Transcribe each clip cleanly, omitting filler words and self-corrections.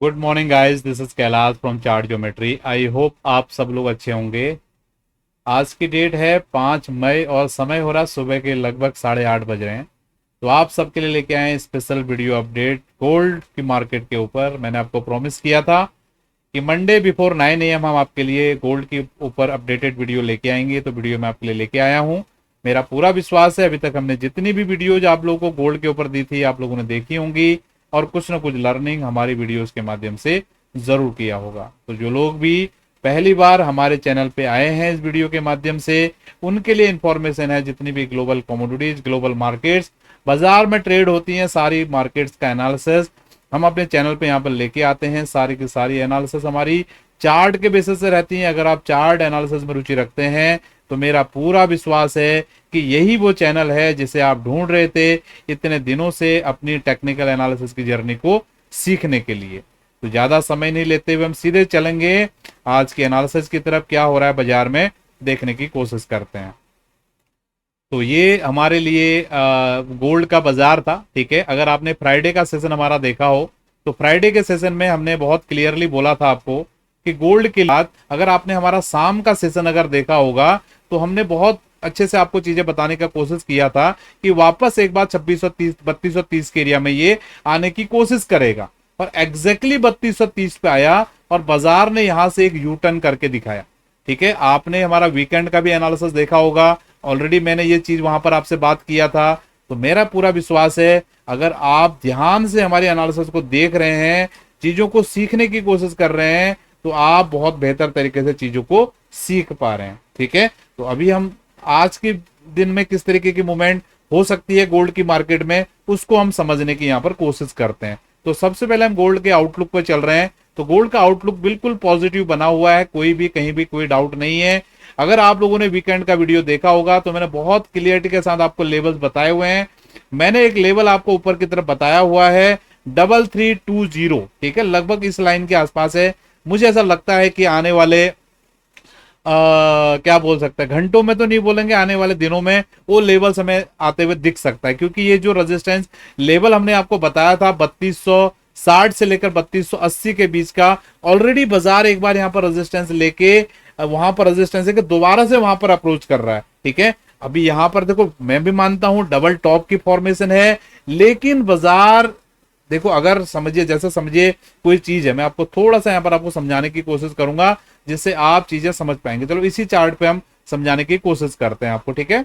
Good morning guys, this is Kailash from chart geometry. I hope आप सब लोग अच्छे होंगे। आज की डेट है 5 मई और समय हो रहा है सुबह के लगभग 8:30 बज रहे हैं। तो आप सबके लिए लेके आए स्पेशल वीडियो अपडेट गोल्ड की मार्केट के ऊपर। मैंने आपको प्रॉमिस किया था कि मंडे बिफोर 9 AM हम आपके लिए गोल्ड के ऊपर अपडेटेड वीडियो लेके आएंगे। तो वीडियो मैं आपके लिए लेके आया हूँ। मेरा पूरा विश्वास है अभी तक हमने जितनी भी वीडियोज आप लोगों को गोल्ड के ऊपर दी थी आप लोगों ने देखी होंगी और कुछ ना कुछ लर्निंग हमारी वीडियोस के माध्यम से जरूर किया होगा। तो जो लोग भी पहली बार हमारे चैनल पे आए हैं इस वीडियो के माध्यम से, उनके लिए इंफॉर्मेशन है जितनी भी ग्लोबल कमोडिटीज, ग्लोबल मार्केट्स, बाजार में ट्रेड होती हैं, सारी मार्केट्स का एनालिसिस हम अपने चैनल पे यहाँ पर लेके आते हैं। सारी की सारी एनालिसिस हमारी चार्ट के बेसिस से रहती है। अगर आप चार्ट एनालिसिस में रुचि रखते हैं तो मेरा पूरा विश्वास है कि यही वो चैनल है जिसे आप ढूंढ रहे थे इतने दिनों से अपनी टेक्निकल एनालिसिस की जर्नी को सीखने के लिए। तो ज्यादा समय नहीं लेते हुए हम सीधे चलेंगे आज की एनालिसिस की तरफ। क्या हो रहा है बाजार में देखने की कोशिश करते हैं। तो ये हमारे लिए गोल्ड का बाजार था, ठीक है। अगर आपने फ्राइडे का सेशन हमारा देखा हो तो फ्राइडे के सेशन में हमने बहुत क्लियरली बोला था आपको कि गोल्ड के बाद अगर आपने हमारा शाम का सेशन अगर देखा होगा तो हमने बहुत अच्छे से आपको चीजें बताने का कोशिश किया था कि वापस एक बार 2630 3230 के एरिया में ये आने की कोशिश करेगा और एग्जैक्टली 3230 पे आया और बाजार ने यहां से एक यू टर्न करके दिखाया, ठीक है। आपने हमारा वीकेंड का भी एनालिसिस देखा होगा, ऑलरेडी मैंने ये चीज वहां पर आपसे बात किया था। तो मेरा पूरा विश्वास है अगर आप ध्यान से हमारी एनालिसिस को देख रहे हैं, चीजों को सीखने की कोशिश कर रहे हैं, तो आप बहुत बेहतर तरीके से चीजों को सीख पा रहे हैं, ठीक है। तो अभी हम आज के दिन में किस तरीके की मूवमेंट हो सकती है गोल्ड की मार्केट में उसको हम समझने की यहाँ पर कोशिश करते हैं। तो सबसे पहले हम गोल्ड के आउटलुक पर चल रहे हैं। तो गोल्ड का आउटलुक बिल्कुल पॉजिटिव बना हुआ है, कोई भी कहीं भी कोई डाउट नहीं है। अगर आप लोगों ने वीकेंड का वीडियो देखा होगा तो मैंने बहुत क्लियरिटी के साथ आपको लेवल्स बताए हुए हैं। मैंने एक लेवल आपको ऊपर की तरफ बताया हुआ है 3320, ठीक है, लगभग इस लाइन के आसपास है। मुझे ऐसा लगता है कि आने वाले क्या बोल सकते हैं, घंटों में तो नहीं बोलेंगे, आने वाले दिनों में वो लेवल हमें आते हुए दिख सकता है। क्योंकि ये जो रेजिस्टेंस लेवल हमने आपको बताया था 3260 से लेकर 3280 के बीच का, ऑलरेडी बाजार एक बार यहाँ पर रेजिस्टेंस लेके वहां पर रेजिस्टेंस लेके दोबारा से वहां पर अप्रोच कर रहा है, ठीक है। अभी यहां पर देखो, मैं भी मानता हूं डबल टॉप की फॉर्मेशन है, लेकिन बाजार देखो, अगर समझिए, जैसे समझिए कोई चीज है, मैं आपको थोड़ा सा यहाँ पर आपको समझाने की कोशिश करूंगा जिससे आप चीजें समझ पाएंगे। चलो इसी चार्ट पे हम समझाने की कोशिश करते हैं आपको, ठीक है।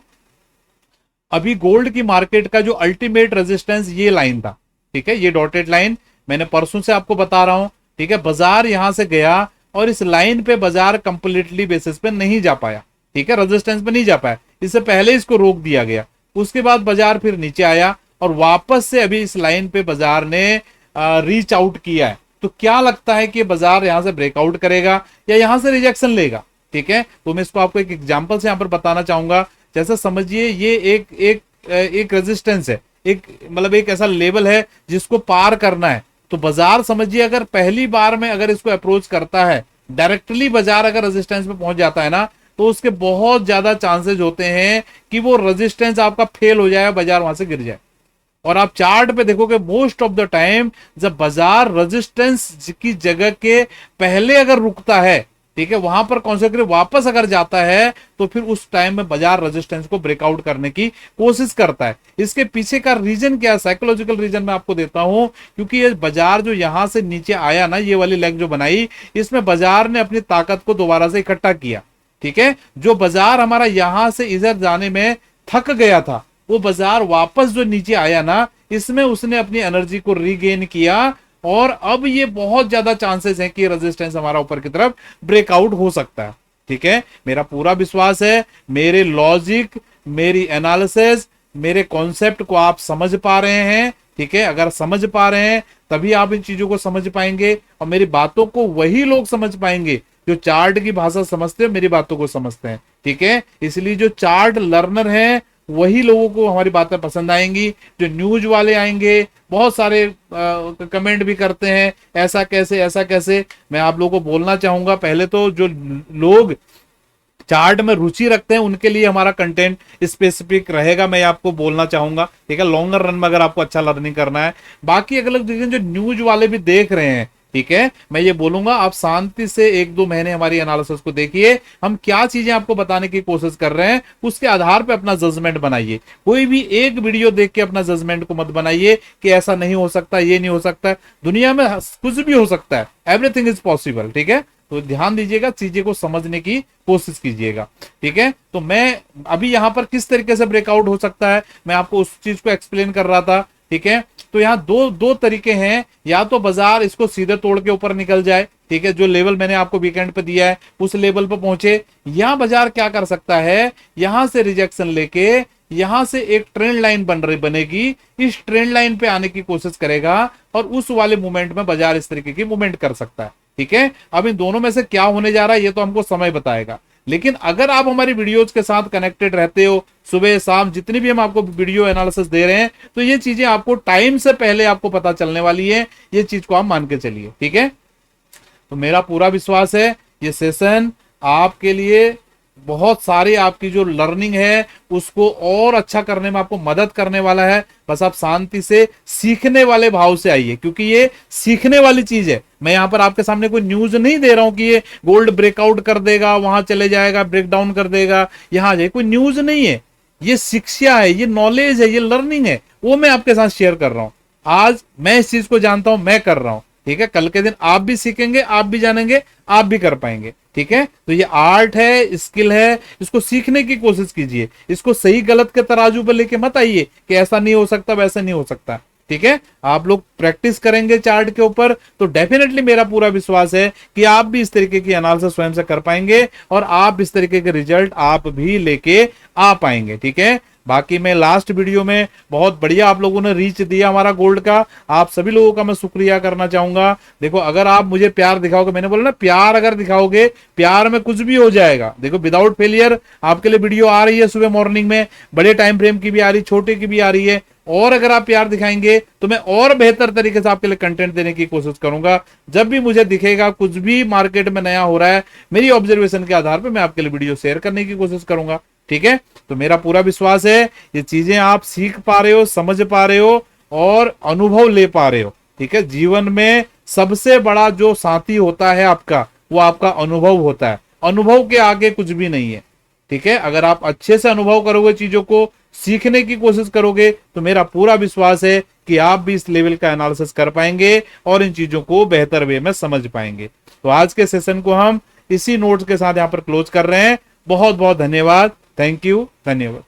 अभी गोल्ड की मार्केट का जो अल्टीमेट रेजिस्टेंस ये लाइन था, ठीक है, ये डॉटेड लाइन मैंने परसों से आपको बता रहा हूं, ठीक है। बाजार यहां से गया और इस लाइन पे बाजार कंप्लीटली बेसिस पे नहीं जा पाया, ठीक है, रेजिस्टेंस पे नहीं जा पाया, इससे पहले इसको रोक दिया गया। उसके बाद बाजार फिर नीचे आया और वापस से अभी इस लाइन पे बाजार ने रीच आउट किया है। तो क्या लगता है कि बाजार यहां से ब्रेकआउट करेगा या यहां से रिजेक्शन लेगा, ठीक है। तो मैं इसको आपको एक एग्जांपल से यहां पर बताना चाहूंगा। जैसा समझिए ये एक रेजिस्टेंस है, एक मतलब एक ऐसा लेवल है जिसको पार करना है। तो बाजार समझिए अगर पहली बार में अगर इसको अप्रोच करता है, डायरेक्टली बाजार अगर रेजिस्टेंस पे पहुंच जाता है ना, तो उसके बहुत ज्यादा चांसेस होते हैं कि वो रेजिस्टेंस आपका फेल हो जाए, बाजार वहां से गिर जाए। और आप चार्ट पे देखोगे मोस्ट ऑफ द टाइम जब बाजार रेजिस्टेंस की जगह के पहले अगर रुकता है, ठीक है, वहां पर कॉन्सेंट्रेट वापस अगर जाता है तो फिर उस टाइम में बाजार रेजिस्टेंस को ब्रेकआउट करने की कोशिश करता है। इसके पीछे का रीजन क्या है, साइकोलॉजिकल रीजन मैं आपको देता हूं। क्योंकि ये बाजार जो यहां से नीचे आया ना, ये वाली लेग जो बनाई, इसमें बाजार ने अपनी ताकत को दोबारा से इकट्ठा किया, ठीक है। जो बाजार हमारा यहां से इधर जाने में थक गया था, वो बाजार वापस जो नीचे आया ना, इसमें उसने अपनी एनर्जी को रीगेन किया और अब ये बहुत ज्यादा चांसेस हैं कि रेजिस्टेंस हमारा ऊपर की तरफ ब्रेकआउट हो सकता है, ठीक है। मेरा पूरा विश्वास है, मेरे लॉजिक, मेरी एनालिसिस, मेरे कॉन्सेप्ट को आप समझ पा रहे हैं, ठीक है। अगर समझ पा रहे हैं तभी आप इन चीजों को समझ पाएंगे और मेरी बातों को वही लोग समझ पाएंगे जो चार्ट की भाषा समझते हैं, मेरी बातों को समझते हैं, ठीक है। इसलिए जो चार्ट लर्नर हैं वही लोगों को हमारी बातें पसंद आएंगी। जो न्यूज वाले आएंगे, बहुत सारे कमेंट भी करते हैं ऐसा कैसे ऐसा कैसे। मैं आप लोगों को बोलना चाहूंगा, पहले तो जो लोग चार्ट में रुचि रखते हैं उनके लिए हमारा कंटेंट स्पेसिफिक रहेगा, मैं आपको बोलना चाहूंगा, ठीक है। लॉन्गर रन में अगर आपको अच्छा लर्निंग करना है, बाकी अगले जो न्यूज वाले भी देख रहे हैं, ठीक है, मैं ये बोलूंगा आप शांति से 1-2 महीने हमारी एनालिसिस को देखिए, हम क्या चीजें आपको बताने की कोशिश कर रहे हैं, उसके आधार पे अपना जजमेंट बनाइए। कोई भी एक वीडियो देख के अपना जजमेंट को मत बनाइए कि ऐसा नहीं हो सकता, ये नहीं हो सकता। दुनिया में कुछ भी हो सकता है, एवरीथिंग इज पॉसिबल, ठीक है। तो ध्यान दीजिएगा, चीजें को समझने की कोशिश कीजिएगा, ठीक है। तो मैं अभी यहां पर किस तरीके से ब्रेकआउट हो सकता है, मैं आपको उस चीज को एक्सप्लेन कर रहा था, ठीक है। तो यहाँ दो तरीके हैं, या तो बाजार इसको सीधे तोड़ के ऊपर निकल जाए, ठीक है, जो लेवल मैंने आपको वीकेंड पे दिया है उस लेवल पे पहुंचे, या बाजार क्या कर सकता है, यहां से रिजेक्शन लेके यहां से एक ट्रेंड लाइन बनेगी, इस ट्रेंड लाइन पे आने की कोशिश करेगा और उस वाले मूवमेंट में बाजार इस तरीके की मूवमेंट कर सकता है, ठीक है। अब इन दोनों में से क्या होने जा रहा है ये तो हमको समय बताएगा, लेकिन अगर आप हमारी वीडियोज के साथ कनेक्टेड रहते हो, सुबह शाम जितनी भी हम आपको वीडियो एनालिसिस दे रहे हैं, तो ये चीजें आपको टाइम से पहले आपको पता चलने वाली है, ये चीज को आप मान के चलिए, ठीक है। तो मेरा पूरा विश्वास है ये सेशन आपके लिए बहुत सारी आपकी जो लर्निंग है उसको और अच्छा करने में आपको मदद करने वाला है। बस आप शांति से सीखने वाले भाव से आइए, क्योंकि ये सीखने वाली चीज है। मैं यहां पर आपके सामने कोई न्यूज नहीं दे रहा हूं कि ये गोल्ड ब्रेकआउट कर देगा, वहां चले जाएगा, ब्रेक डाउन कर देगा, यहां जाए, कोई न्यूज नहीं है। ये शिक्षा है, ये नॉलेज है, ये लर्निंग है, वो मैं आपके साथ शेयर कर रहा हूं। आज मैं इस चीज को जानता हूं, मैं कर रहा हूं, ठीक है। कल के दिन आप भी सीखेंगे, आप भी जानेंगे, आप भी कर पाएंगे, ठीक है। तो ये आर्ट है, स्किल है, इसको सीखने की कोशिश कीजिए। इसको सही गलत के तराजू पर लेके मत आइए कि ऐसा नहीं हो सकता, वैसा नहीं हो सकता, ठीक है। आप लोग प्रैक्टिस करेंगे चार्ट के ऊपर तो डेफिनेटली मेरा पूरा विश्वास है कि आप भी इस तरीके की एनालिसिस स्वयं से कर पाएंगे और आप इस तरीके के रिजल्ट आप भी लेके आ पाएंगे, ठीक है। बाकी मैं लास्ट वीडियो में बहुत बढ़िया आप लोगों ने रीच दिया हमारा गोल्ड का, आप सभी लोगों का मैं शुक्रिया करना चाहूंगा। देखो अगर आप मुझे प्यार दिखाओगे, मैंने बोला ना प्यार अगर दिखाओगे, प्यार में कुछ भी हो जाएगा। देखो विदाउट फेलियर आपके लिए वीडियो आ रही है सुबह मॉर्निंग में, बड़े टाइम फ्रेम की भी आ रही, छोटे की भी आ रही है, और अगर आप प्यार दिखाएंगे तो मैं और बेहतर तरीके से आपके लिए कंटेंट देने की कोशिश करूंगा। जब भी मुझे दिखेगा कुछ भी मार्केट में नया हो रहा है, मेरी ऑब्जर्वेशन के आधार पर मैं आपके लिए वीडियो शेयर करने की कोशिश करूंगा, ठीक है। तो मेरा पूरा विश्वास है ये चीजें आप सीख पा रहे हो, समझ पा रहे हो और अनुभव ले पा रहे हो, ठीक है। जीवन में सबसे बड़ा जो साथी होता है आपका, वो आपका अनुभव होता है। अनुभव के आगे कुछ भी नहीं है, ठीक है। अगर आप अच्छे से अनुभव करोगे, चीजों को सीखने की कोशिश करोगे, तो मेरा पूरा विश्वास है कि आप भी इस लेवल का एनालिसिस कर पाएंगे और इन चीजों को बेहतर वे में समझ पाएंगे। तो आज के सेशन को हम इसी नोट्स के साथ यहां पर क्लोज कर रहे हैं। बहुत बहुत धन्यवाद, थैंक यू, धन्यवाद।